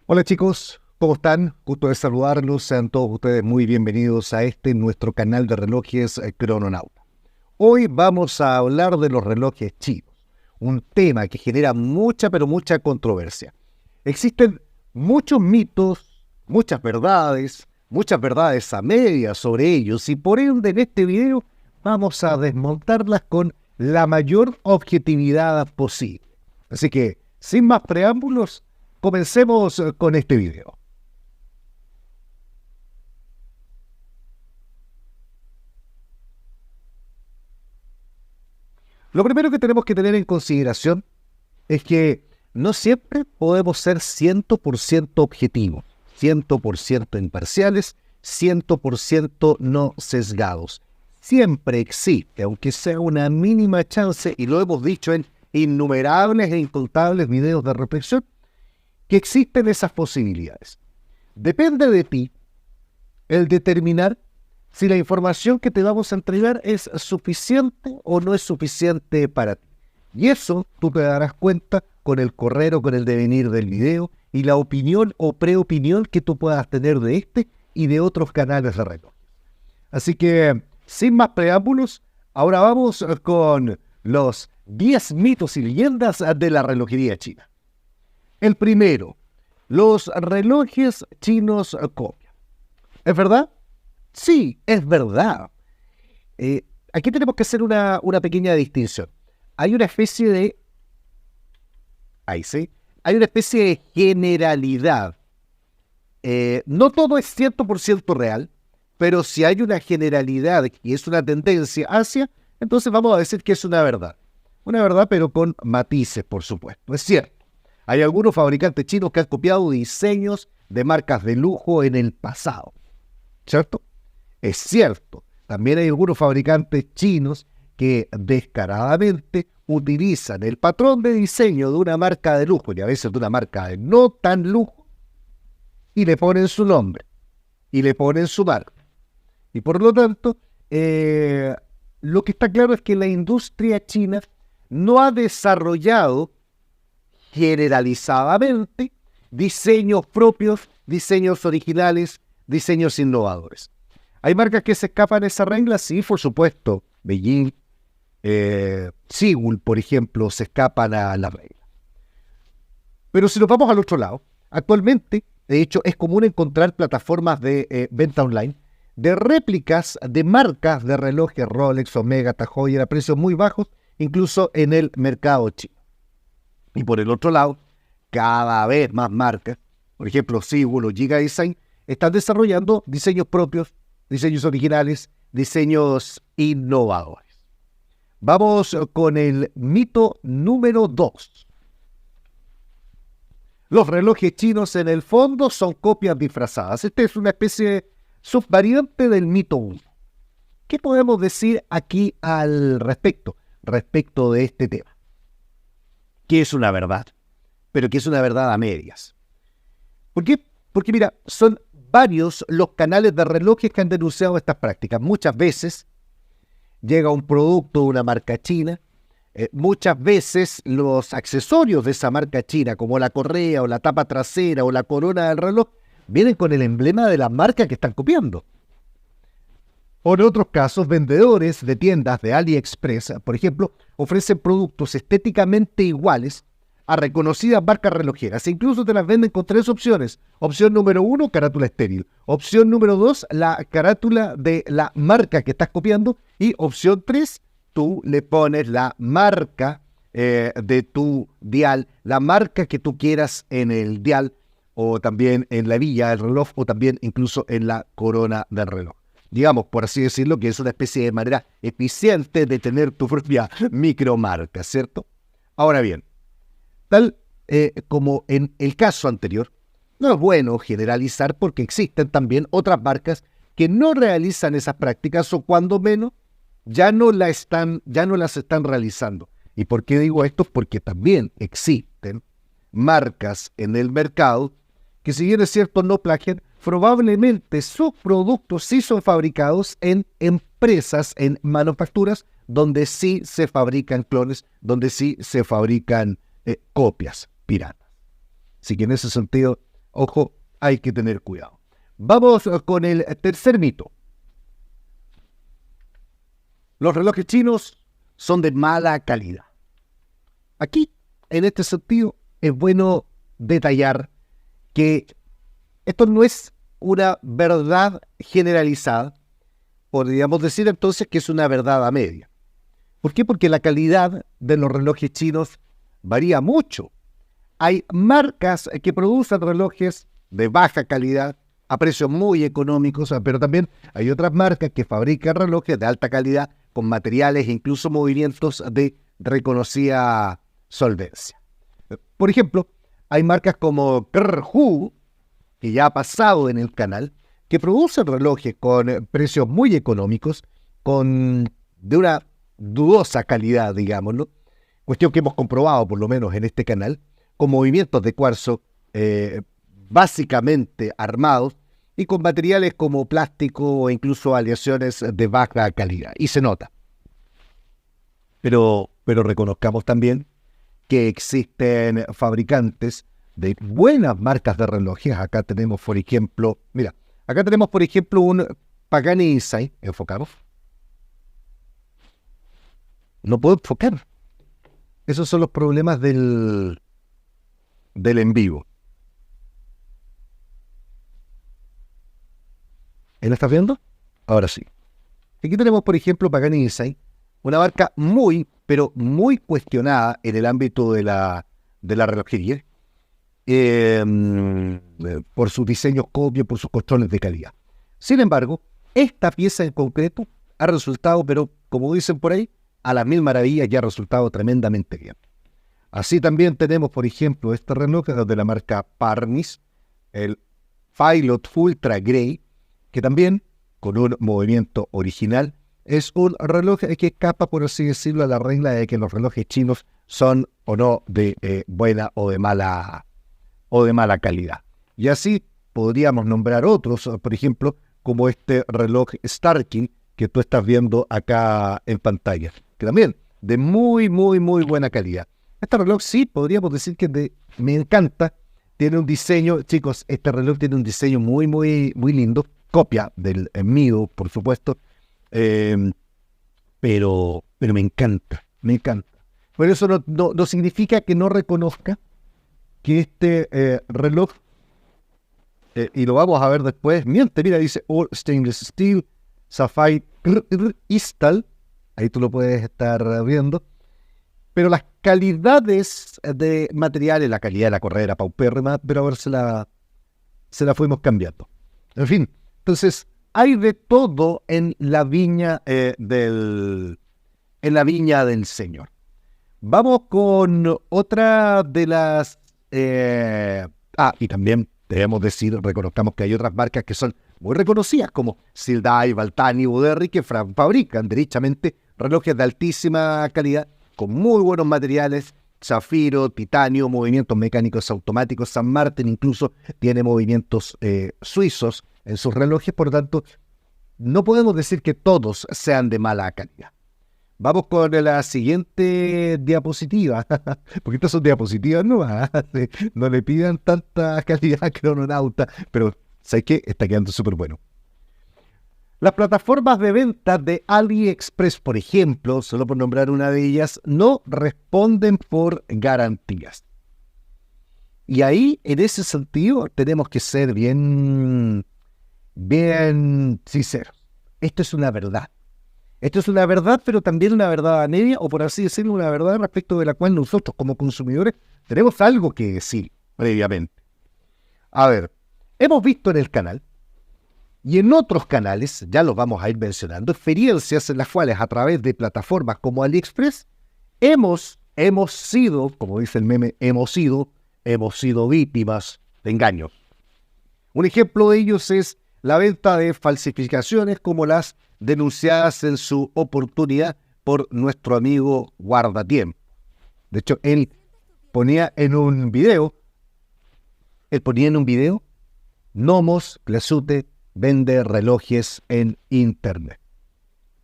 Hola chicos, ¿cómo están? Gusto de saludarlos. Sean todos ustedes muy bienvenidos a nuestro canal de relojes Crononauta. Hoy vamos a hablar de los relojes chinos, un tema que genera mucha pero mucha controversia. Existen muchos mitos, muchas verdades a medias sobre ellos y por ende en este video vamos a desmontarlas con la mayor objetividad posible. Así que, sin más preámbulos, comencemos con este video. Lo primero que tenemos que tener en consideración es que no siempre podemos ser 100% objetivos, 100% imparciales, 100% no sesgados. Siempre existe, aunque sea una mínima chance, y lo hemos dicho en innumerables e incontables videos de reflexión, que existen esas posibilidades. Depende de ti el determinar si la información que te vamos a entregar es suficiente o no es suficiente para ti. Y eso tú te darás cuenta con el correr o con el devenir del video y la opinión o preopinión que tú puedas tener de este y de otros canales de reloj. Así que, sin más preámbulos, ahora vamos con los 10 mitos y leyendas de la relojería china. El primero, los relojes chinos copian. ¿Es verdad? Sí, es verdad. Aquí tenemos que hacer una pequeña distinción. Hay una especie de... Ahí sí. Hay una especie de generalidad. No todo es 100% real, pero si hay una generalidad y es una tendencia hacia, entonces vamos a decir que es una verdad. Una verdad, pero con matices, por supuesto. Es cierto. Hay algunos fabricantes chinos que han copiado diseños de marcas de lujo en el pasado, ¿cierto? Es cierto. También hay algunos fabricantes chinos que descaradamente utilizan el patrón de diseño de una marca de lujo y a veces de una marca de no tan lujo y le ponen su nombre y le ponen su marca. Y por lo tanto, lo que está claro es que la industria china no ha desarrollado generalizadamente diseños propios, diseños originales, diseños innovadores. ¿Hay marcas que se escapan a esa regla? Sí, por supuesto. Beijing, Sigul, por ejemplo, se escapan a la regla. Pero si nos vamos al otro lado, actualmente, de hecho, es común encontrar plataformas de venta online de réplicas de marcas de relojes Rolex, Omega, Tag Heuer a precios muy bajos, incluso en el mercado chino. Y por el otro lado, cada vez más marcas, por ejemplo, Sigul o Giga Design, están desarrollando diseños propios, diseños originales, diseños innovadores. Vamos con el mito número 2. Los relojes chinos en el fondo son copias disfrazadas. Esta es una especie de subvariante del mito 1. ¿Qué podemos decir aquí al respecto de este tema? Que es una verdad, pero que es una verdad a medias. ¿Por qué? Porque mira, son varios los canales de relojes que han denunciado estas prácticas. Muchas veces llega un producto de una marca china, muchas veces los accesorios de esa marca china, como la correa o la tapa trasera o la corona del reloj, vienen con el emblema de la marca que están copiando. O en otros casos, vendedores de tiendas de AliExpress, por ejemplo, ofrecen productos estéticamente iguales a reconocidas marcas relojeras. E incluso te las venden con 3 opciones. Opción número 1, carátula estéril. Opción número 2, la carátula de la marca que estás copiando. Y opción 3, tú le pones la marca de tu dial, la marca que tú quieras en el dial, o también en la hebilla del reloj, o también incluso en la corona del reloj. Digamos, por así decirlo, que es una especie de manera eficiente de tener tu propia micromarca, ¿cierto? Ahora bien, tal como en el caso anterior, no es bueno generalizar porque existen también otras marcas que no realizan esas prácticas o cuando menos ya no las están realizando. ¿Y por qué digo esto? Porque también existen marcas en el mercado que, si bien es cierto no plagian, probablemente sus productos sí son fabricados en empresas, en manufacturas, donde sí se fabrican clones, donde sí se fabrican copias piratas. Así que en ese sentido Ojo, hay que tener cuidado. Vamos con el tercer mito. Los relojes chinos son de mala calidad. Aquí, en este sentido, es bueno detallar que esto no es una verdad generalizada. Podríamos decir entonces que es una verdad a media. ¿Por qué? Porque la calidad de los relojes chinos varía mucho. Hay marcas que producen relojes de baja calidad a precios muy económicos, pero también hay otras marcas que fabrican relojes de alta calidad con materiales e incluso movimientos de reconocida solvencia. Por ejemplo, hay marcas como Kerhu, que ya ha pasado en el canal, que producen relojes con precios muy económicos, de una dudosa calidad, digámoslo, cuestión que hemos comprobado por lo menos en este canal, con movimientos de cuarzo básicamente armados y con materiales como plástico o incluso aleaciones de baja calidad. Y se nota. Pero reconozcamos también que existen fabricantes de buenas marcas de relojes. Acá tenemos, por ejemplo, un Pagani Insight. Enfocamos. No puedo enfocar. Esos son los problemas del en vivo. ¿Lo estás viendo? Ahora sí. Aquí tenemos, por ejemplo, Pagani Insight, una marca muy, pero muy cuestionada en el ámbito de la relojería, por sus diseños copios, por sus controles de calidad. Sin embargo, esta pieza en concreto ha resultado, pero como dicen por ahí, a las mil maravillas, y ha resultado tremendamente bien. Así también tenemos, por ejemplo, este reloj de la marca Parnis, el Pilot Ultra Grey, que también, con un movimiento original, es un reloj que escapa, por así decirlo, a la regla de que los relojes chinos son o no de buena o de mala calidad. Y así podríamos nombrar otros, por ejemplo, como este reloj Starkin que tú estás viendo acá en pantalla, que también de muy, muy, muy buena calidad. Este reloj sí, podríamos decir que me encanta. Tiene un diseño, chicos, este reloj tiene un diseño muy, muy, muy lindo. Copia del mío, por supuesto. Pero me encanta, me encanta. Por eso no significa que no reconozca que este reloj, y lo vamos a ver después, miente, mira, dice All Stainless Steel, Sapphire Crystal, ahí tú lo puedes estar viendo, pero las calidades de materiales, la calidad de la correa era paupérrima, pero ahora se la fuimos cambiando. En fin, entonces hay de todo en la viña del Señor. Vamos con otra de las... y también debemos decir, reconozcamos que hay otras marcas que son muy reconocidas, como Sildai, Valtani, Buderri, que fabrican derechamente relojes de altísima calidad, con muy buenos materiales, zafiro, titanio, movimientos mecánicos automáticos. San Martín incluso tiene movimientos suizos en sus relojes, por lo tanto, no podemos decir que todos sean de mala calidad. Vamos con la siguiente diapositiva, porque estas son diapositivas nuevas, no le pidan tanta calidad a Crononauta, pero ¿sabes qué? Está quedando súper bueno. Las plataformas de venta de AliExpress, por ejemplo, solo por nombrar una de ellas, no responden por garantías. Y ahí, en ese sentido, tenemos que ser bien sinceros. Esto es una verdad. Esto es una verdad, pero también una verdad a media, o por así decirlo, una verdad respecto de la cual nosotros como consumidores tenemos algo que decir previamente. A ver, hemos visto en el canal y en otros canales, ya los vamos a ir mencionando, experiencias en las cuales a través de plataformas como AliExpress hemos sido, como dice el meme, hemos sido víctimas de engaños. Un ejemplo de ellos es la venta de falsificaciones como las denunciadas en su oportunidad por nuestro amigo Guardatiempo. De hecho, él ponía en un video, Nomos Plesute vende relojes en internet,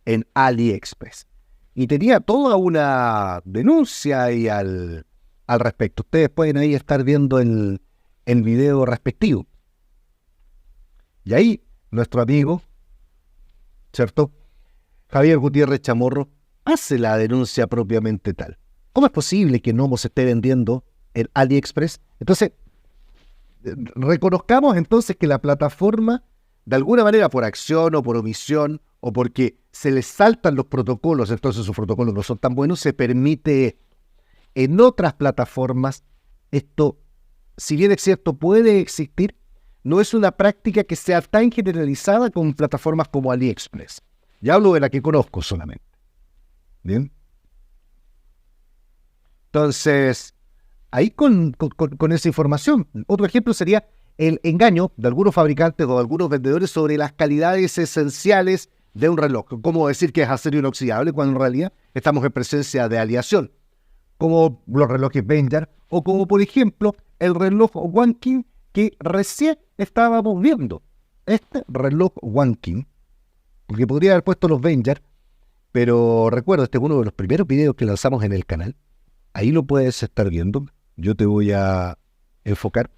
en AliExpress. Y tenía toda una denuncia ahí al respecto. Ustedes pueden ahí estar viendo el el video respectivo. Y ahí nuestro amigo, ¿cierto?, Javier Gutiérrez Chamorro hace la denuncia propiamente tal. ¿Cómo es posible que Nomo se esté vendiendo en AliExpress? Entonces, reconozcamos entonces que la plataforma, de alguna manera por acción o por omisión, o porque se les saltan los protocolos, entonces sus protocolos no son tan buenos, se permite esto. En otras plataformas, esto, si bien es cierto, puede existir, no es una práctica que sea tan generalizada con plataformas como AliExpress. Ya hablo de la que conozco solamente. ¿Bien? Entonces, ahí con esa información. Otro ejemplo sería el engaño de algunos fabricantes o de algunos vendedores sobre las calidades esenciales de un reloj. Como decir que es acero inoxidable cuando en realidad estamos en presencia de aleación, como los relojes Vanguard o como por ejemplo el reloj Wanking que recién estábamos viendo. Este reloj Wanking, porque podría haber puesto los Vanguard, pero recuerdo, este es uno de los primeros videos que lanzamos en el canal. Ahí lo puedes estar viendo. Yo te voy a enfocar.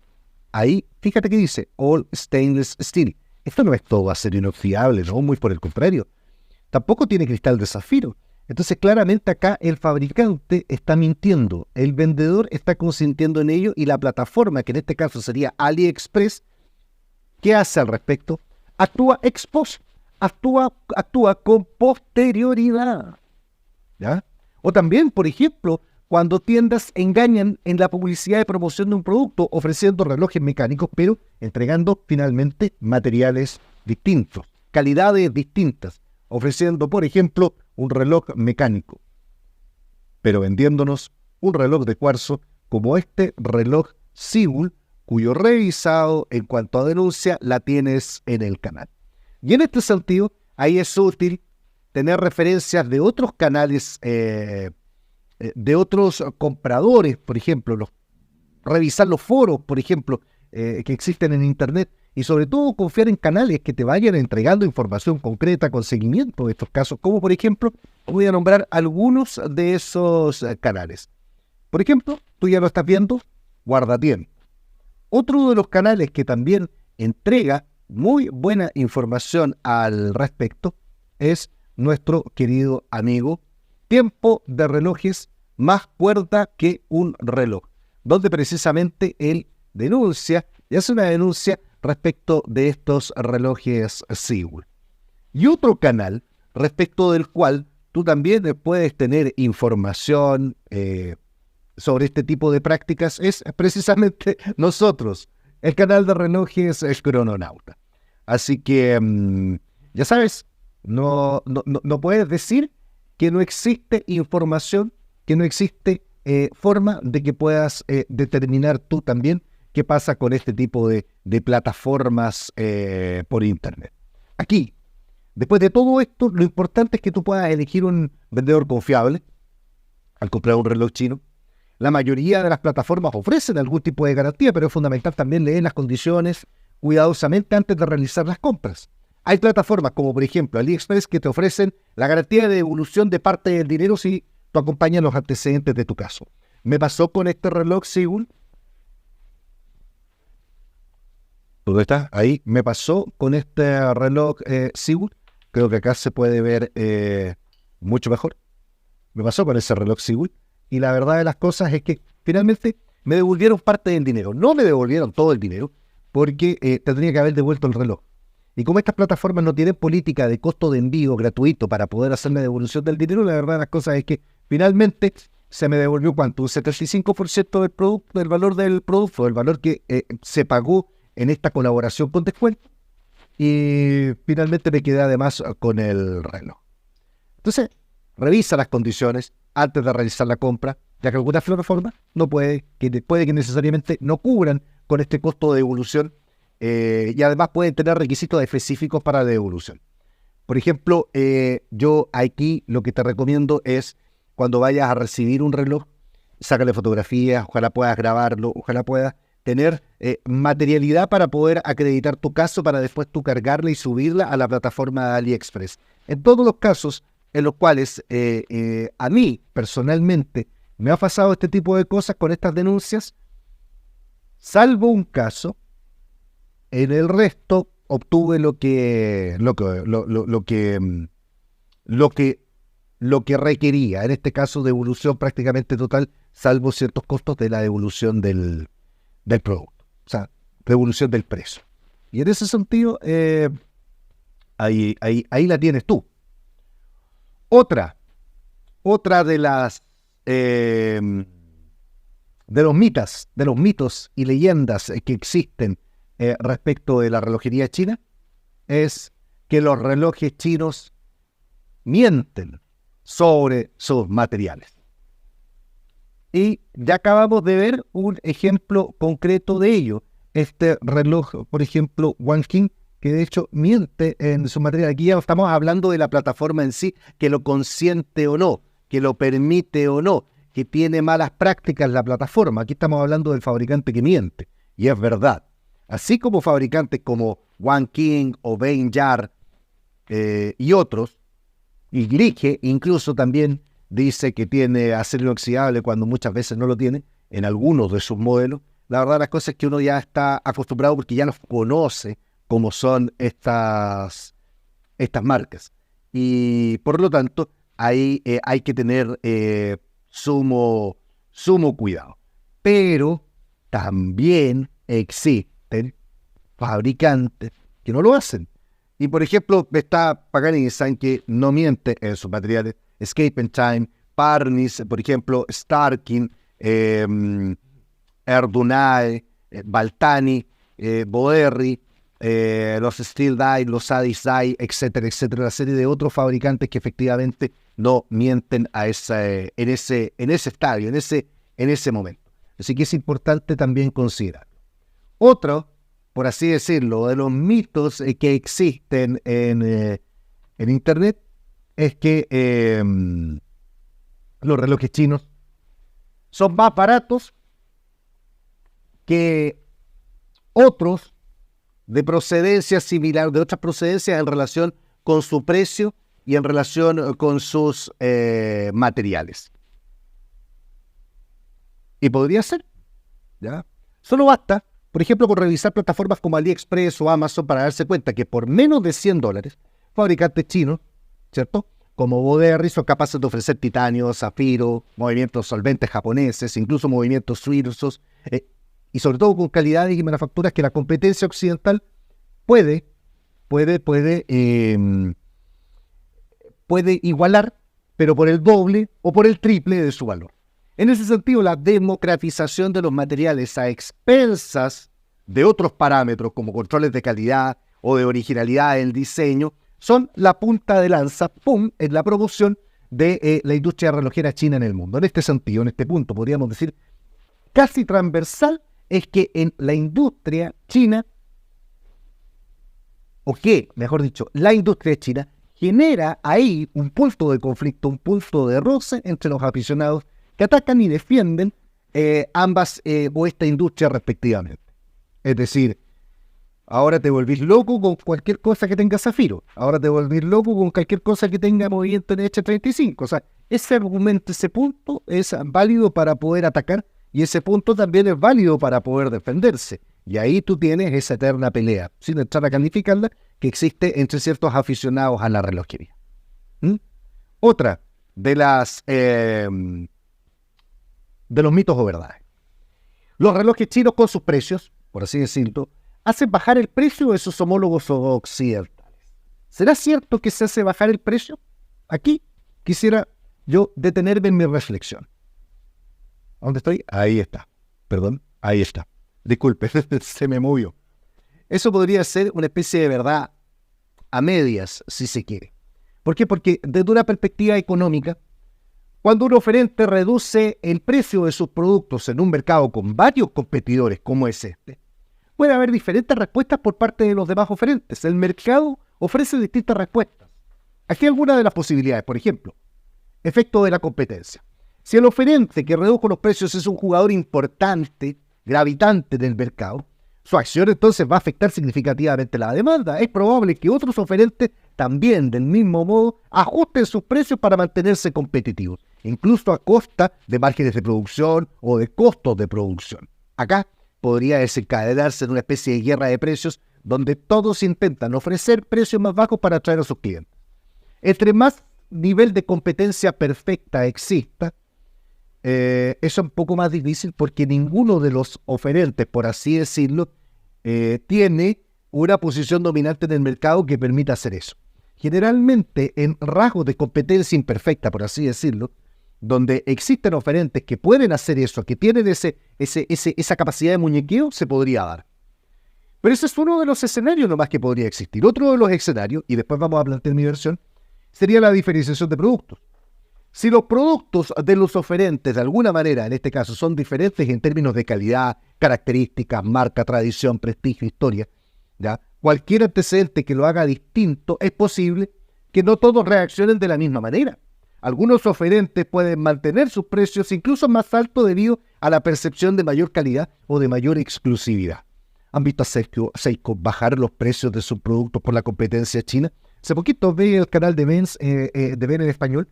Ahí, fíjate que dice All Stainless Steel. Esto no es todo acero inoxidable, no, muy por el contrario. Tampoco tiene cristal de zafiro. Entonces, claramente acá el fabricante está mintiendo. El vendedor está consintiendo en ello y la plataforma, que en este caso sería AliExpress, ¿qué hace al respecto? Actúa ex post, actúa con posterioridad. ¿Ya? O también, por ejemplo, cuando tiendas engañan en la publicidad de promoción de un producto, ofreciendo relojes mecánicos, pero entregando finalmente materiales distintos, calidades distintas, ofreciendo, por ejemplo, un reloj mecánico, pero vendiéndonos un reloj de cuarzo como este reloj Seagull, cuyo revisado en cuanto a denuncia la tienes en el canal. Y en este sentido, ahí es útil tener referencias de otros canales, de otros compradores, por ejemplo, revisar los foros, por ejemplo, que existen en Internet, y sobre todo confiar en canales que te vayan entregando información concreta con seguimiento de estos casos, como por ejemplo, voy a nombrar algunos de esos canales. Por ejemplo, tú ya lo estás viendo, Guardatiempo. Otro de los canales que también entrega muy buena información al respecto es nuestro querido amigo Tiempo de Relojes, más cuerda que un reloj, donde precisamente él denuncia y hace una denuncia respecto de estos relojes Seagull. Y otro canal respecto del cual tú también puedes tener información sobre este tipo de prácticas es precisamente nosotros, el canal de relojes Crononauta. Así que ya sabes, no puedes decir que no existe información, que no existe forma de que puedas determinar tú también qué pasa con este tipo de plataformas por Internet. Aquí, después de todo esto, lo importante es que tú puedas elegir un vendedor confiable al comprar un reloj chino. La mayoría de las plataformas ofrecen algún tipo de garantía, pero es fundamental también leer las condiciones cuidadosamente antes de realizar las compras. Hay plataformas como por ejemplo AliExpress que te ofrecen la garantía de devolución de parte del dinero si tú acompañas los antecedentes de tu caso. Me pasó con este reloj Seagull. ¿Dónde está? Ahí me pasó con este reloj Seagull. Creo que acá se puede ver mucho mejor. Me pasó con ese reloj Seagull. Y la verdad de las cosas es que finalmente me devolvieron parte del dinero. No me devolvieron todo el dinero porque tendría que haber devuelto el reloj. Y como estas plataformas no tienen política de costo de envío gratuito para poder hacer la devolución del dinero, la verdad de las cosas es que finalmente se me devolvió ¿cuánto? Un 75% del producto, del valor del producto, del valor que se pagó en esta colaboración con descuento. Y finalmente me quedé además con el reloj. Entonces, revisa las condiciones antes de realizar la compra, ya que algunas plataformas no puede que necesariamente no cubran con este costo de devolución y además pueden tener requisitos específicos para la devolución. Por ejemplo, yo aquí lo que te recomiendo es cuando vayas a recibir un reloj, sácale fotografías, ojalá puedas grabarlo, ojalá puedas tener materialidad para poder acreditar tu caso para después tú cargarla y subirla a la plataforma de AliExpress. En todos los casos en los cuales a mí personalmente me ha pasado este tipo de cosas con estas denuncias, Salvo un caso, en el resto obtuve lo que requería, en este caso devolución prácticamente total, salvo ciertos costos de la devolución del producto, o sea, devolución del precio. Y en ese sentido, ahí la tienes tú. Otra de las de los mitos y leyendas que existen respecto de la relojería china es que los relojes chinos mienten sobre sus materiales. Y ya acabamos de ver un ejemplo concreto de ello. Este reloj, por ejemplo, Wanking, que de hecho miente en su material. Aquí ya estamos hablando de la plataforma en sí, que lo consiente o no, que lo permite o no, que tiene malas prácticas la plataforma. Aquí estamos hablando del fabricante que miente, y es verdad. Así como fabricantes como Wanking o Bain Yar y otros, y Glique incluso también dice que tiene acero inoxidable cuando muchas veces no lo tiene, en algunos de sus modelos. La verdad las cosas es que uno ya está acostumbrado porque ya los conoce cómo son estas marcas. Y por lo tanto, ahí hay que tener sumo cuidado. Pero también existen fabricantes que no lo hacen. Y por ejemplo, está Pagani Design, que no miente en sus materiales. Escape and Time, Parnis, por ejemplo, Starkin, Erdunae, Baltani, Boderri, los Steel Die, los Adis Die, etcétera, etcétera, la serie de otros fabricantes que efectivamente no mienten en ese estadio, en ese momento. Así que es importante también considerarlo. Otro, por así decirlo, de los mitos que existen en Internet es que los relojes chinos son más baratos que otros de procedencia similar, de otras procedencias en relación con su precio y en relación con sus materiales. Y podría ser, ¿ya? Solo basta, por ejemplo, con revisar plataformas como AliExpress o Amazon para darse cuenta que por menos de $100, fabricantes chinos, ¿cierto?, como Boderri son capaces de ofrecer titanio, zafiro, movimientos solventes japoneses, incluso movimientos suizos, y sobre todo con calidades y manufacturas que la competencia occidental puede igualar, pero por el doble o por el triple de su valor. En ese sentido, la democratización de los materiales a expensas de otros parámetros como controles de calidad o de originalidad en el diseño son la punta de lanza, en la promoción de la industria relojera china en el mundo. En este sentido, en este punto, podríamos decir casi transversal, es que en la industria china, mejor dicho, la industria china genera ahí un punto de conflicto, un punto de roce entre los aficionados que atacan y defienden ambas o esta industria respectivamente. Es decir, ahora te volvís loco con cualquier cosa que tenga zafiro, ahora te volvís loco con cualquier cosa que tenga movimiento en H35. O sea, ese argumento, ese punto es válido para poder atacar y ese punto también es válido para poder defenderse. Y ahí tú tienes esa eterna pelea, sin entrar a calificarla, que existe entre ciertos aficionados a la relojería. Otra de los mitos o verdades. Los relojes chinos con sus precios, por así decirlo, hacen bajar el precio de sus homólogos occidentales. ¿Será cierto que se hace bajar el precio? Aquí quisiera yo detenerme en mi reflexión. ¿Dónde estoy? Ahí está. Perdón, ahí está. Disculpe, se me movió. Eso podría ser una especie de verdad a medias, si se quiere. ¿Por qué? Porque desde una perspectiva económica, cuando un oferente reduce el precio de sus productos en un mercado con varios competidores como es este, puede haber diferentes respuestas por parte de los demás oferentes. El mercado ofrece distintas respuestas. Aquí algunas de las posibilidades, por ejemplo, efecto de la competencia. Si el oferente que redujo los precios es un jugador importante, gravitante del mercado, su acción entonces va a afectar significativamente la demanda. Es probable que otros oferentes también, del mismo modo, ajusten sus precios para mantenerse competitivos, incluso a costa de márgenes de producción o de costos de producción. Acá podría desencadenarse en una especie de guerra de precios donde todos intentan ofrecer precios más bajos para atraer a sus clientes. Entre más nivel de competencia perfecta exista, es un poco más difícil porque ninguno de los oferentes, por así decirlo, tiene una posición dominante en el mercado que permita hacer eso. Generalmente, en rasgos de competencia imperfecta, por así decirlo, donde existen oferentes que pueden hacer eso, que tienen esa capacidad de muñequeo, se podría dar. Pero ese es uno de los escenarios nomás que podría existir. Otro de los escenarios, y después vamos a plantear mi versión, sería la diferenciación de productos. Si los productos de los oferentes, de alguna manera, en este caso, son diferentes en términos de calidad, características, marca, tradición, prestigio, historia, ¿ya? Cualquier antecedente que lo haga distinto, es posible que no todos reaccionen de la misma manera. Algunos oferentes pueden mantener sus precios incluso más altos debido a la percepción de mayor calidad o de mayor exclusividad. ¿Han visto a Seiko bajar los precios de sus productos por la competencia china? Hace poquito vi el canal de Ben en español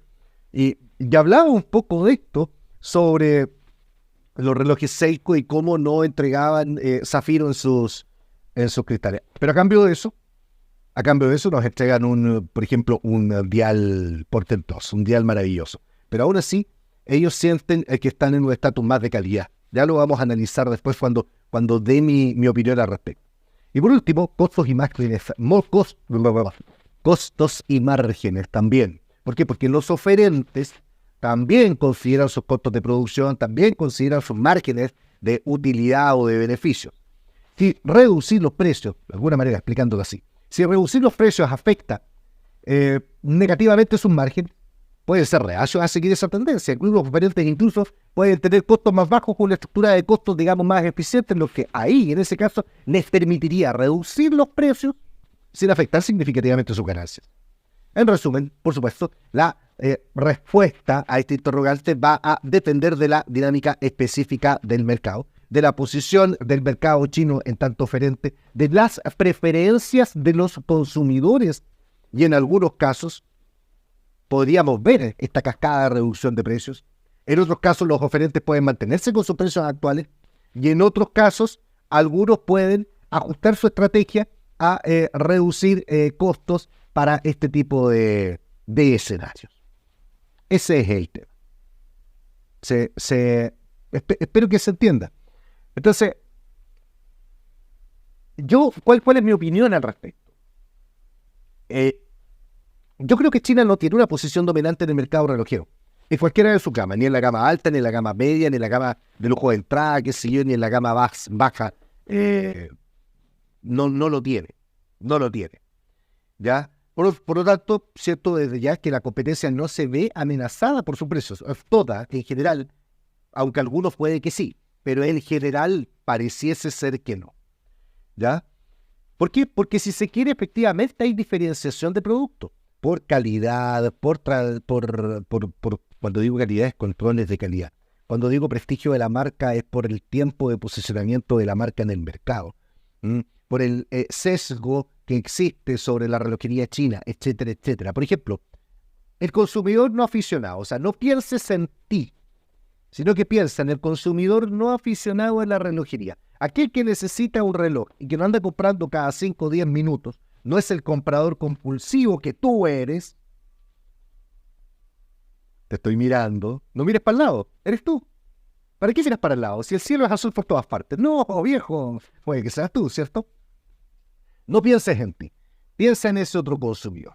y hablaba un poco de esto sobre los relojes Seiko y cómo no entregaban zafiro en sus cristales. Pero a cambio de eso nos entregan por ejemplo, un dial portentoso, un dial maravilloso. Pero aún así, ellos sienten que están en un estatus más de calidad. Ya lo vamos a analizar después cuando dé mi opinión al respecto. Y por último, costos y márgenes también. ¿Por qué? Porque los oferentes también consideran sus costos de producción, también consideran sus márgenes de utilidad o de beneficio. Si reducir los precios, de alguna manera explicándolo así, si reducir los precios afecta negativamente sus márgenes, pueden ser reacios a seguir esa tendencia. Los oferentes incluso pueden tener costos más bajos con una estructura de costos, digamos, más eficiente, lo que ahí, en ese caso, les permitiría reducir los precios sin afectar significativamente sus ganancias. En resumen, por supuesto, la respuesta a este interrogante va a depender de la dinámica específica del mercado, de la posición del mercado chino en tanto oferente, de las preferencias de los consumidores y en algunos casos podríamos ver esta cascada de reducción de precios. En otros casos los oferentes pueden mantenerse con sus precios actuales y en otros casos algunos pueden ajustar su estrategia a reducir costos para este tipo de escenarios. Ese es el tema. Espero que se entienda. Entonces, ¿cuál es mi opinión al respecto? Yo creo que China no tiene una posición dominante en el mercado relojero, en cualquiera de sus gamas, ni en la gama alta, ni en la gama media, ni en la gama de lujo de entrada, qué sé yo, ni en la gama baja. No lo tiene, ¿ya? Por lo tanto, cierto desde ya que la competencia no se ve amenazada por sus precios, toda en general, aunque algunos puede que sí, pero en general pareciese ser que no, ¿ya? ¿Por qué? Porque si se quiere, efectivamente hay diferenciación de producto, por calidad, cuando digo calidad es controles de calidad. Cuando digo prestigio de la marca es por el tiempo de posicionamiento de la marca en el mercado, por el sesgo que existe sobre la relojería china, etcétera, etcétera. Por ejemplo, el consumidor no aficionado, o sea, no pienses en ti, sino que piensa en el consumidor no aficionado a la relojería. Aquel que necesita un reloj y que no anda comprando cada 5 o 10 minutos, no es el comprador compulsivo que tú eres. Te estoy mirando. No mires para el lado, eres tú. ¿Para qué miras para el lado? Si el cielo es azul por todas partes. No, viejo, puede que seas tú, ¿cierto? No pienses en ti, piensa en ese otro consumidor,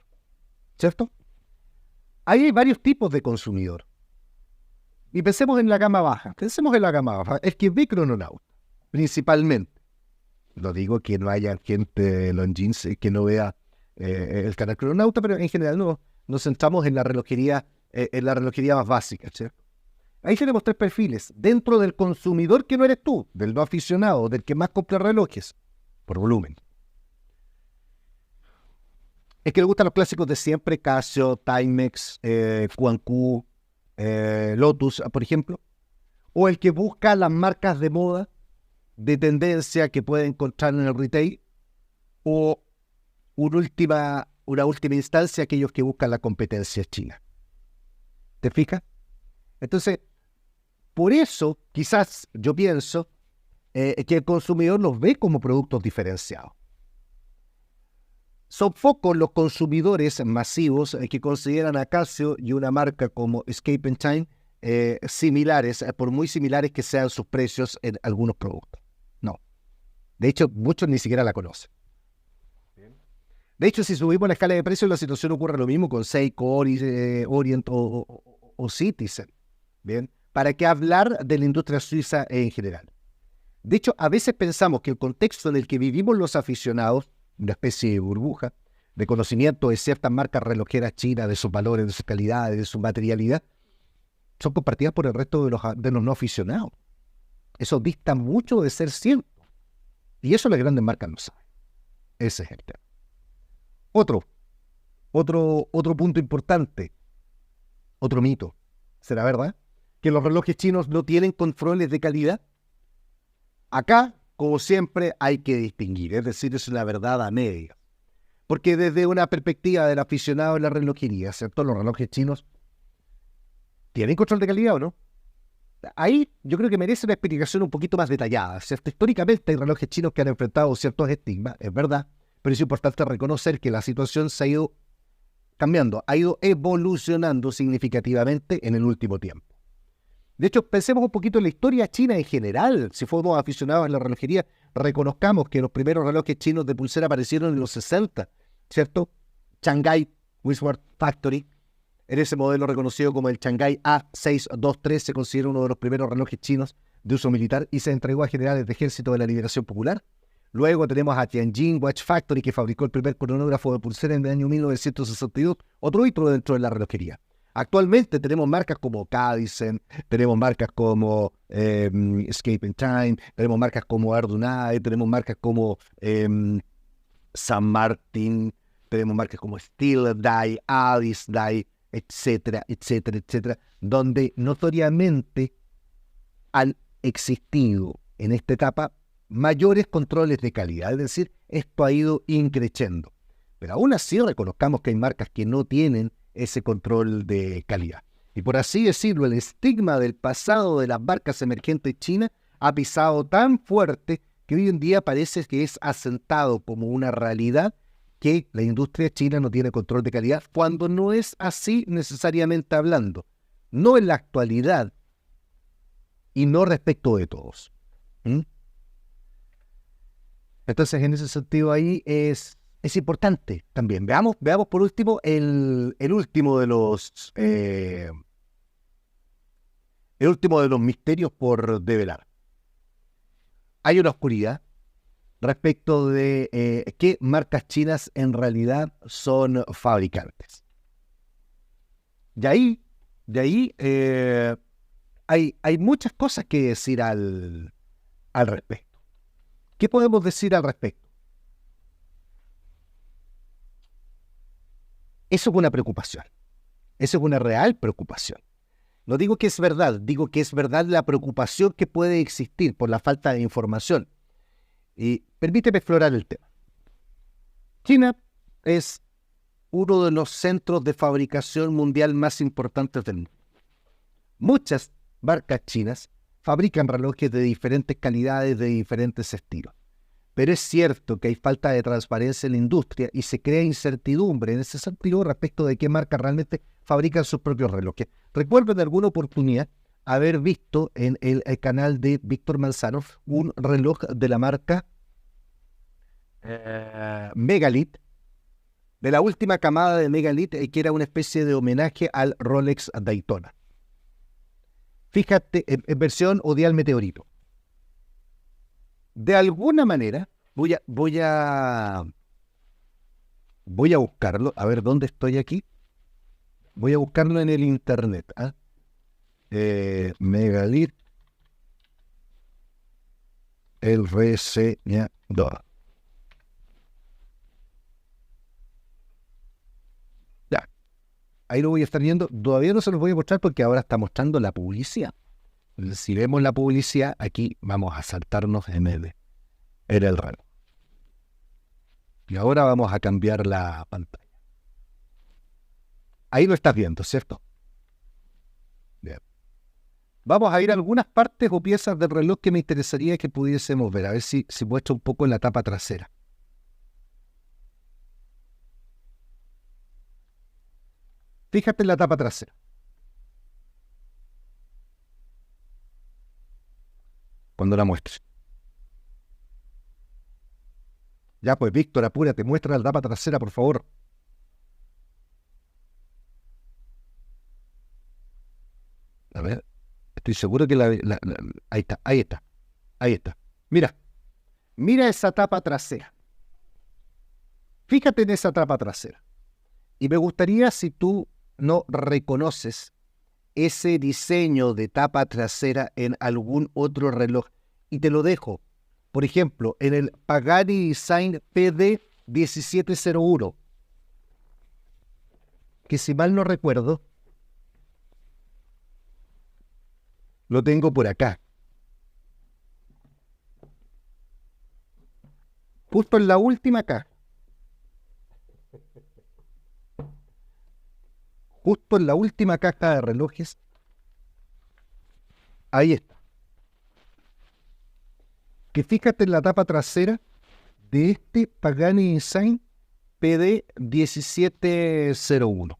¿cierto? Ahí hay varios tipos de consumidor. Y pensemos en la gama baja. El que ve crononauta, principalmente. No digo que no haya gente Longines que no vea el canal Crononauta, pero en general no. Nos centramos en la relojería más básica, ¿cierto? Ahí tenemos 3 perfiles. Dentro del consumidor que no eres tú, del no aficionado, del que más compra relojes, por volumen. Es que le gustan los clásicos de siempre, Casio, Timex, Quanqu, Lotus, por ejemplo. O el que busca las marcas de moda, de tendencia que puede encontrar en el retail, o una última instancia aquellos que buscan la competencia china. ¿Te fijas? Entonces, por eso quizás yo pienso que el consumidor los ve como productos diferenciados. Son pocos los consumidores masivos que consideran a Casio y una marca como Escape and Time similares, por muy similares que sean sus precios en algunos productos. No. De hecho, muchos ni siquiera la conocen. De hecho, si subimos la escala de precios, la situación ocurre lo mismo con Seiko, Orient o Citizen. ¿Bien? ¿Para qué hablar de la industria suiza en general? De hecho, a veces pensamos que el contexto en el que vivimos los aficionados, una especie de burbuja, de conocimiento de ciertas marcas relojeras chinas, de sus valores, de sus calidades, de su materialidad, son compartidas por el resto de los no aficionados. Eso dista mucho de ser cierto. Y eso las grandes marcas no saben. Ese es el tema. Otro punto importante, otro mito, ¿será verdad? Que los relojes chinos no tienen controles de calidad. Acá, como siempre, hay que distinguir, es decir, es una verdad a media. Porque desde una perspectiva del aficionado de la relojería, ¿cierto? Los relojes chinos tienen control de calidad o no. Ahí yo creo que merece una explicación un poquito más detallada, ¿cierto? Históricamente hay relojes chinos que han enfrentado ciertos estigmas, es verdad, pero es importante reconocer que la situación se ha ido cambiando, ha ido evolucionando significativamente en el último tiempo. De hecho, pensemos un poquito en la historia china en general. Si fuimos aficionados a la relojería, reconozcamos que los primeros relojes chinos de pulsera aparecieron en los 60, ¿cierto? Shanghai Wristwatch Factory, en ese modelo reconocido como el Shanghai A623, se considera uno de los primeros relojes chinos de uso militar y se entregó a generales de ejército de la Liberación Popular. Luego tenemos a Tianjin Watch Factory, que fabricó el primer cronógrafo de pulsera en el año 1962, otro hito dentro de la relojería. Actualmente tenemos marcas como Cadisen, tenemos marcas como Escape and Time, tenemos marcas como Ardunai, tenemos marcas como San Martin, tenemos marcas como Steel Dye, Alice Dye, etcétera, etcétera, etcétera, donde notoriamente han existido en esta etapa mayores controles de calidad, es decir, esto ha ido increciendo. Pero aún así reconozcamos que hay marcas que no tienen ese control de calidad. Y por así decirlo, el estigma del pasado de las marcas emergentes chinas ha pisado tan fuerte que hoy en día parece que es asentado como una realidad que la industria china no tiene control de calidad, cuando no es así necesariamente hablando. No en la actualidad y no respecto de todos. Entonces, en ese sentido ahí es importante también. Veamos por último el último de los misterios por develar. Hay una oscuridad respecto de qué marcas chinas en realidad son fabricantes. De ahí hay muchas cosas que decir al respecto. ¿Qué podemos decir al respecto? Eso es una preocupación. Eso es una real preocupación. No digo que es verdad, digo que es verdad la preocupación que puede existir por la falta de información. Y permíteme explorar el tema. China es uno de los centros de fabricación mundial más importantes del mundo. Muchas marcas chinas fabrican relojes de diferentes calidades, de diferentes estilos. Pero es cierto que hay falta de transparencia en la industria y se crea incertidumbre en ese sentido respecto de qué marcas realmente fabrican sus propios relojes. Recuerdo en alguna oportunidad haber visto en el canal de Víctor Manzano un reloj de la marca Megalith, de la última camada de Megalith, que era una especie de homenaje al Rolex Daytona. Fíjate, en versión Odial Meteorito. De alguna manera, voy a buscarlo, a ver dónde estoy aquí. Voy a buscarlo en el internet. Megalith, el reseñador. Ya, ahí lo voy a estar viendo. Todavía no se los voy a mostrar porque ahora está mostrando la publicidad. Si vemos la publicidad, aquí vamos a saltarnos en el reloj. Y ahora vamos a cambiar la pantalla. Ahí lo estás viendo, ¿cierto? Bien. Vamos a ir a algunas partes o piezas del reloj que me interesaría que pudiésemos ver. A ver si muestra un poco en la tapa trasera. Fíjate en la tapa trasera. Cuando la muestres. Ya, pues, Víctor, apúrate, muestra la tapa trasera, por favor. A ver, estoy seguro que ahí está, ahí está, ahí está. Mira, mira esa tapa trasera. Fíjate en esa tapa trasera. Y me gustaría si tú no reconoces ese diseño de tapa trasera en algún otro reloj. Y te lo dejo. Por ejemplo, en el Pagani Design PD 1701, que si mal no recuerdo, lo tengo por acá. Justo en la última caja. Justo en la última caja de relojes. Ahí está. Que fíjate en la tapa trasera de este Pagani Design PD 1701.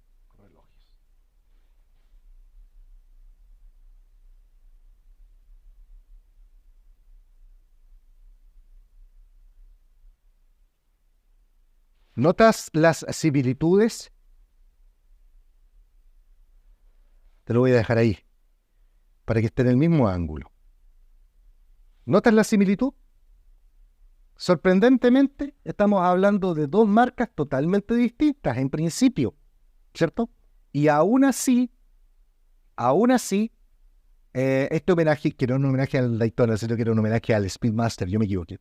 ¿Notas las similitudes? Te lo voy a dejar ahí, para que esté en el mismo ángulo. ¿Notas la similitud? Sorprendentemente, estamos hablando de dos marcas totalmente distintas en principio, ¿cierto? Y aún así, este homenaje, que no es un homenaje al Daytona, sino que era un homenaje al Speedmaster, yo me equivoqué.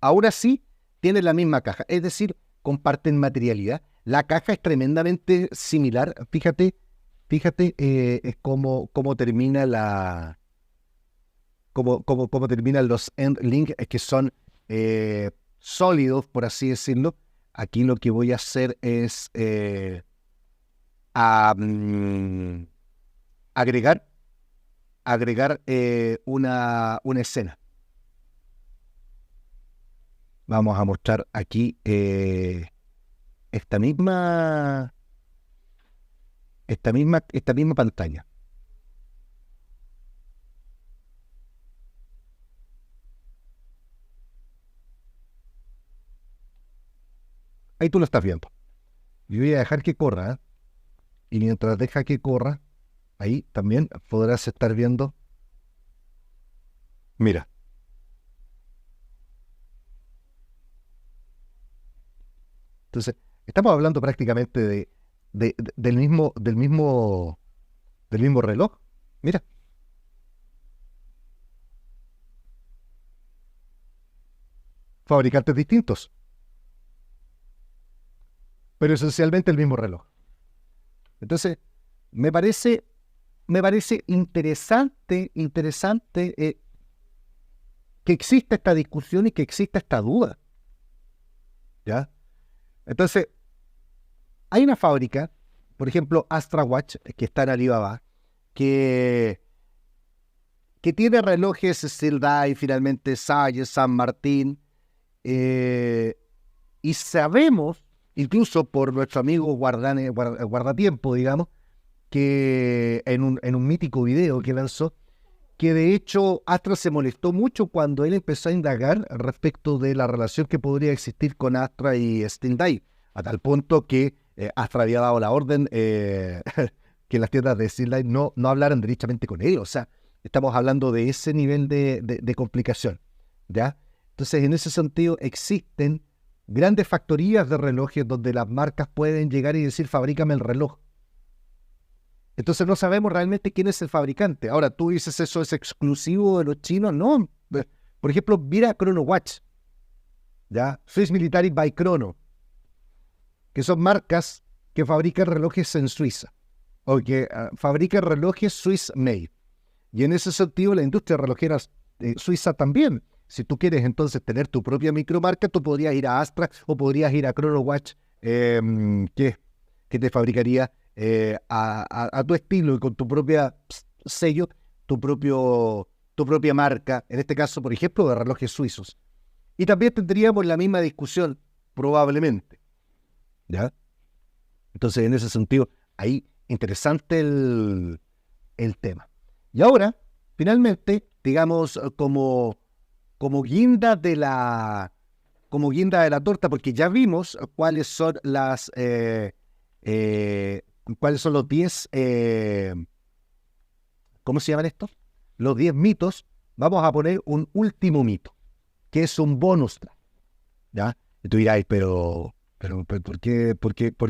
Aún así, tienen la misma caja, es decir, comparten materialidad. La caja es tremendamente similar. Fíjate cómo termina cómo terminan los end link, que son sólidos, por así decirlo. Aquí lo que voy a hacer es agregar una escena. Vamos a mostrar aquí esta misma pantalla. Ahí tú lo estás viendo. Yo voy a dejar que corra, ¿eh? Y mientras deja que corra, ahí también podrás estar viendo. Mira. Entonces, estamos hablando prácticamente del mismo reloj. Mira. Fabricantes distintos, pero esencialmente el mismo reloj. Entonces, me parece interesante que exista esta discusión y que exista esta duda. ¿Ya? Entonces, hay una fábrica, por ejemplo, Astra Watch, que está en Alibaba, que tiene relojes Steel Dive, finalmente Sage, San Martín, y sabemos, incluso por nuestro amigo Guardatiempo, digamos, que en un mítico video que lanzó, que de hecho Astra se molestó mucho cuando él empezó a indagar respecto de la relación que podría existir con Astra y Steel Dive, a tal punto que Astra había dado la orden que las tiendas de Steel Dive no hablaran directamente con él. O sea, estamos hablando de ese nivel de complicación, ¿ya? Entonces, en ese sentido, existen grandes factorías de relojes donde las marcas pueden llegar y decir, fabrícame el reloj. Entonces no sabemos realmente quién es el fabricante. Ahora, tú dices, ¿eso es exclusivo de los chinos? No. Por ejemplo, mira Chrono Watch, ¿ya? Swiss Military by Chrono, que son marcas que fabrican relojes en Suiza, o que fabrican relojes Swiss made. Y en ese sentido, la industria relojera suiza también. Si tú quieres entonces tener tu propia micromarca, tú podrías ir a Astra o podrías ir a Chrono Watch, que te fabricaría a tu estilo y con tu propia sello, tu propia marca, en este caso, por ejemplo, de relojes suizos. Y también tendríamos la misma discusión, probablemente, ¿ya? Entonces, en ese sentido, ahí interesante el tema. Y ahora, finalmente, digamos, como guinda de la torta, porque ya vimos cuáles son cuáles son los 10, ¿cómo se llaman estos? Los 10 mitos. Vamos a poner un último mito, que es un bonus track, ¿ya? Y tú dirás, pero ¿por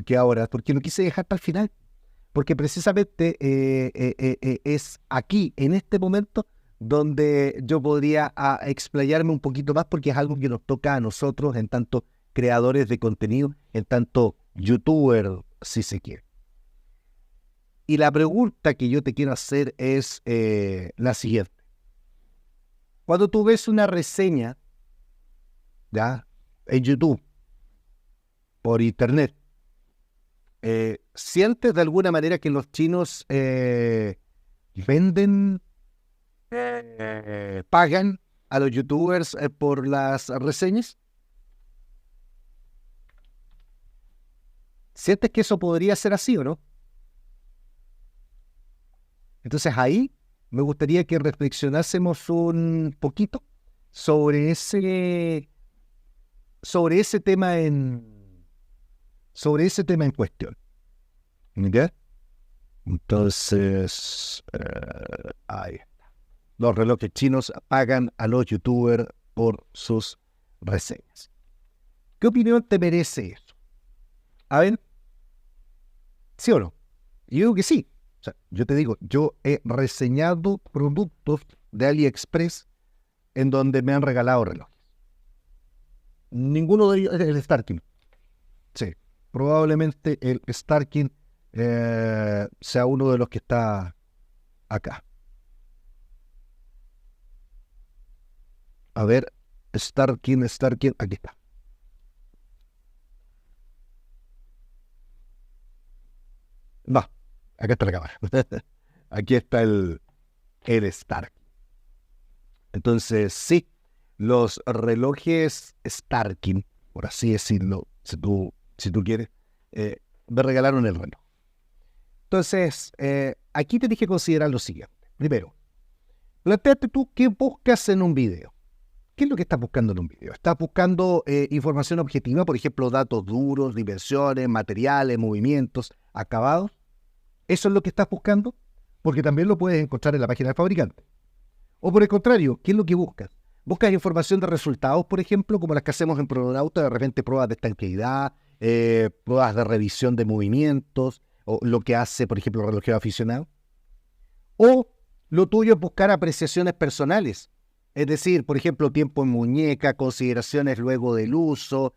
qué ahora? Porque no quise dejar para el final. Porque precisamente es aquí, en este momento, donde yo podría explayarme un poquito más, porque es algo que nos toca a nosotros, en tanto creadores de contenido, en tanto youtuber, si se quiere. Y la pregunta que yo te quiero hacer es la siguiente. Cuando tú ves una reseña, ¿ya?, en YouTube, por internet, ¿sientes de alguna manera que los chinos venden, pagan a los youtubers por las reseñas? ¿Sientes que eso podría ser así o no? Entonces ahí me gustaría que reflexionásemos un poquito sobre ese, sobre ese tema sobre ese tema en cuestión. ¿Ya? Entonces, ahí. Los relojes chinos pagan a los youtubers por sus reseñas. ¿Qué opinión te merece eso? A ver, ¿sí o no? Yo digo que sí. O sea, yo te digo, yo he reseñado productos de AliExpress en donde me han regalado relojes. Ninguno de ellos es el Starking. Sí, probablemente el Starking sea uno de los que está acá. A ver, Starking, aquí está. No, acá está la cámara. Aquí está el Starking. Entonces, sí, los relojes Starking, por así decirlo, si tú quieres, me regalaron el reloj. Entonces, aquí tenés que considerar lo siguiente. Primero, planteate tú qué buscas en un video. ¿Qué es lo que estás buscando en un video? ¿Estás buscando información objetiva, por ejemplo, datos duros, dimensiones, materiales, movimientos, acabados? ¿Eso es lo que estás buscando? Porque también lo puedes encontrar en la página del fabricante. O por el contrario, ¿qué es lo que buscas? ¿Buscas información de resultados, por ejemplo, como las que hacemos en Pronauta, de repente pruebas de estanqueidad, pruebas de revisión de movimientos, o lo que hace, por ejemplo, el relojero aficionado? ¿O lo tuyo es buscar apreciaciones personales? Es decir, por ejemplo, tiempo en muñeca, consideraciones luego del uso,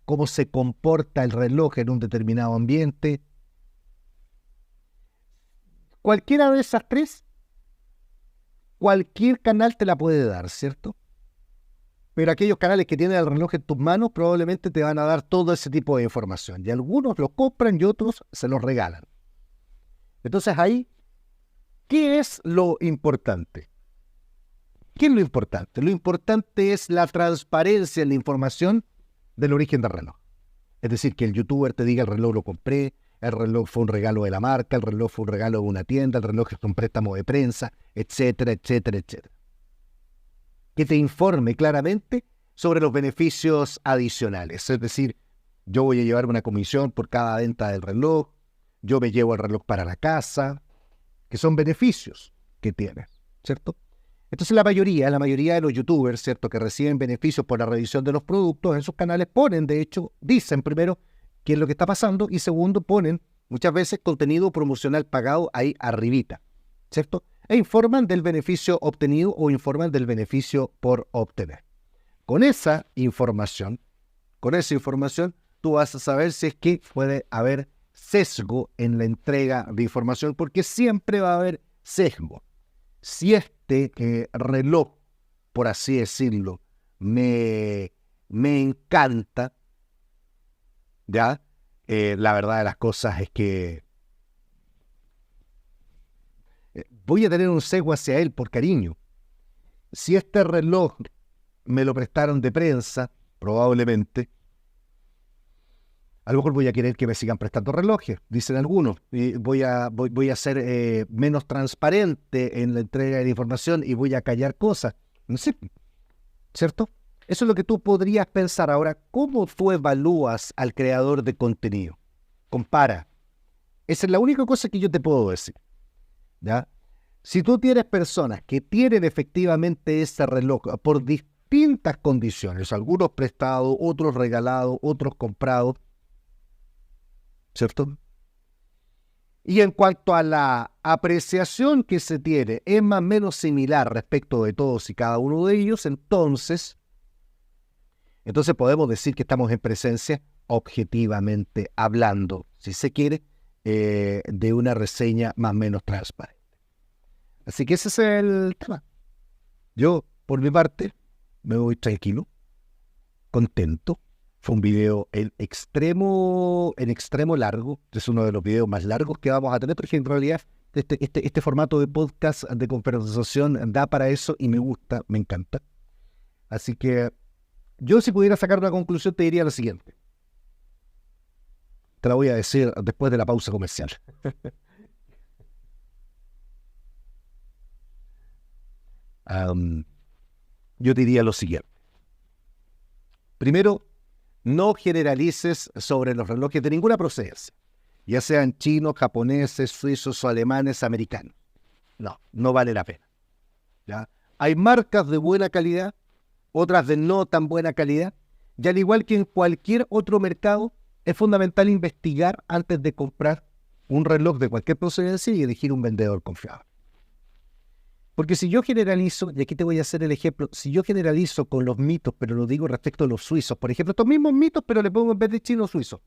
cómo se comporta el reloj en un determinado ambiente. Cualquiera de esas tres, cualquier canal te la puede dar, ¿cierto? Pero aquellos canales que tienen el reloj en tus manos probablemente te van a dar todo ese tipo de información. Y algunos lo compran y otros se los regalan. Entonces ahí, ¿qué es lo importante? ¿Qué es lo importante? Lo importante es la transparencia en la información del origen del reloj. Es decir, que el youtuber te diga: el reloj lo compré, el reloj fue un regalo de la marca, el reloj fue un regalo de una tienda, el reloj es un préstamo de prensa, etcétera, etcétera, etcétera. Que te informe claramente sobre los beneficios adicionales. Es decir, yo voy a llevarme una comisión por cada venta del reloj, yo me llevo el reloj para la casa, que son beneficios que tienes, ¿cierto? Entonces la mayoría de los youtubers, ¿cierto?, que reciben beneficios por la revisión de los productos, en sus canales ponen, de hecho, dicen primero qué es lo que está pasando y segundo ponen muchas veces contenido promocional pagado ahí arribita, ¿cierto? E informan del beneficio obtenido o informan del beneficio por obtener. Con esa información, tú vas a saber si es que puede haber sesgo en la entrega de información, porque siempre va a haber sesgo. Si este reloj, por así decirlo, me encanta, ¿ya? La verdad de las cosas es que voy a tener un sesgo hacia él por cariño. Si este reloj me lo prestaron de prensa, probablemente, a lo mejor voy a querer que me sigan prestando relojes, dicen algunos. Y voy a ser menos transparente en la entrega de la información y voy a callar cosas. No sé, ¿cierto? Eso es lo que tú podrías pensar. Ahora, ¿cómo tú evalúas al creador de contenido? Compara. Esa es la única cosa que yo te puedo decir, ¿ya? Si tú tienes personas que tienen efectivamente ese reloj por distintas condiciones, algunos prestados, otros regalados, otros comprados, ¿cierto? Y en cuanto a la apreciación que se tiene es más o menos similar respecto de todos y cada uno de ellos, entonces podemos decir que estamos en presencia, objetivamente hablando, si se quiere, de una reseña más o menos transparente. Así que ese es el tema. Yo, por mi parte, me voy tranquilo, contento. Fue un video en extremo largo. Es uno de los videos más largos que vamos a tener, porque en realidad este formato de podcast, de conversación, da para eso y me gusta, me encanta. Así que yo, si pudiera sacar una conclusión, te diría lo siguiente. Te la voy a decir después de la pausa comercial. Yo te diría lo siguiente. Primero, no generalices sobre los relojes de ninguna procedencia, ya sean chinos, japoneses, suizos o alemanes, americanos. No vale la pena, ¿ya? Hay marcas de buena calidad, otras de no tan buena calidad, y al igual que en cualquier otro mercado, es fundamental investigar antes de comprar un reloj de cualquier procedencia y elegir un vendedor confiable. Porque si yo generalizo, y aquí te voy a hacer el ejemplo, si yo generalizo con los mitos, pero lo digo respecto a los suizos, por ejemplo, estos mismos mitos, pero le pongo en vez de chino suizo.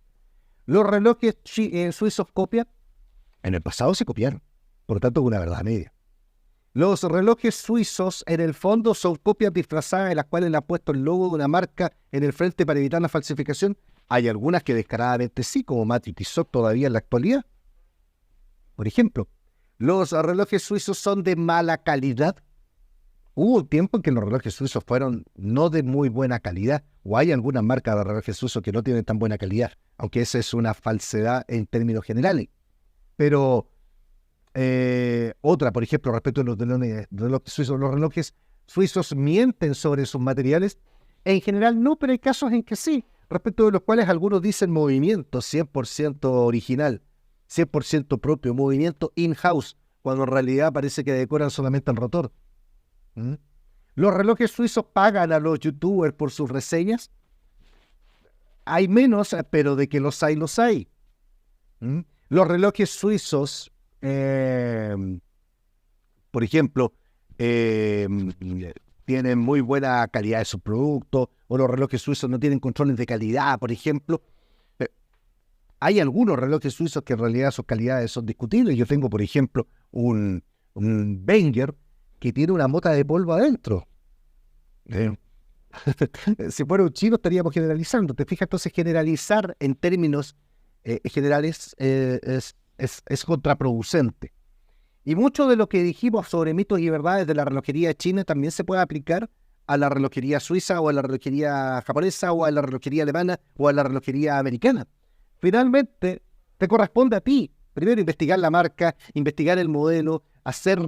Los relojes suizos copian, en el pasado se copiaron, por lo tanto es una verdad media. Los relojes suizos en el fondo son copias disfrazadas en las cuales le han puesto el logo de una marca en el frente para evitar la falsificación. Hay algunas que descaradamente sí, como Matrix y Tissot todavía en la actualidad. Por ejemplo, los relojes suizos son de mala calidad. Hubo un tiempo en que los relojes suizos fueron no de muy buena calidad, o hay algunas marcas de relojes suizos que no tienen tan buena calidad, aunque esa es una falsedad en términos generales. Pero otra, por ejemplo, respecto a los relojes suizos, los relojes suizos mienten sobre sus materiales. En general no, pero hay casos en que sí, respecto de los cuales algunos dicen movimiento 100% original, 100% propio, movimiento in-house, cuando en realidad parece que decoran solamente el rotor. ¿Los relojes suizos pagan a los youtubers por sus reseñas? Hay menos, pero de que los hay, los hay. Los relojes suizos, por ejemplo, tienen muy buena calidad de su producto, o los relojes suizos no tienen controles de calidad, por ejemplo. Hay algunos relojes suizos que en realidad sus calidades son discutibles. Yo tengo, por ejemplo, un Wenger que tiene una mota de polvo adentro. Si fuera un chino estaríamos generalizando. ¿Te fijas? Entonces generalizar en términos generales es contraproducente. Y mucho de lo que dijimos sobre mitos y verdades de la relojería china también se puede aplicar a la relojería suiza, o a la relojería japonesa, o a la relojería alemana, o a la relojería americana. Finalmente, te corresponde a ti primero investigar la marca, investigar el modelo, hacer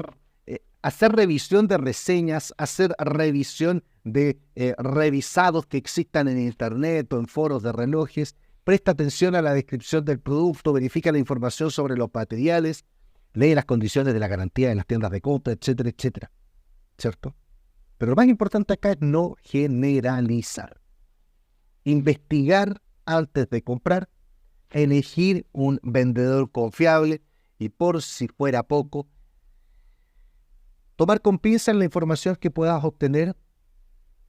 revisión de reseñas, hacer revisión de revisados que existan en internet o en foros de relojes. Presta atención a la descripción del producto, verifica la información sobre los materiales, lee las condiciones de la garantía en las tiendas de compra, etcétera, etcétera. ¿Cierto? Pero lo más importante acá es no generalizar. Investigar antes de comprar, elegir un vendedor confiable y, por si fuera poco, tomar con pinzas la información que puedas obtener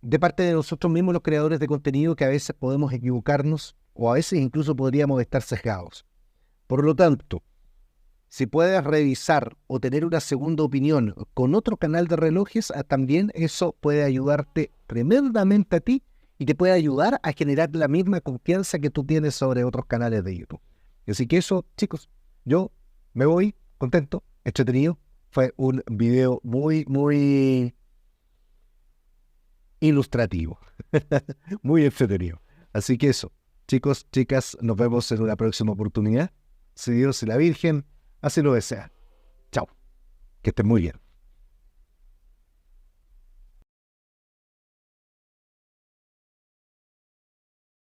de parte de nosotros mismos, los creadores de contenido, que a veces podemos equivocarnos o a veces incluso podríamos estar sesgados. Por lo tanto, si puedes revisar o tener una segunda opinión con otro canal de relojes, también eso puede ayudarte tremendamente a ti y te puede ayudar a generar la misma confianza que tú tienes sobre otros canales de YouTube. Así que eso, chicos, yo me voy contento, entretenido. Fue un video muy, muy ilustrativo, muy entretenido. Así que eso, chicos, chicas, nos vemos en una próxima oportunidad. Si Dios y la Virgen así lo desea. Chao, que estén muy bien.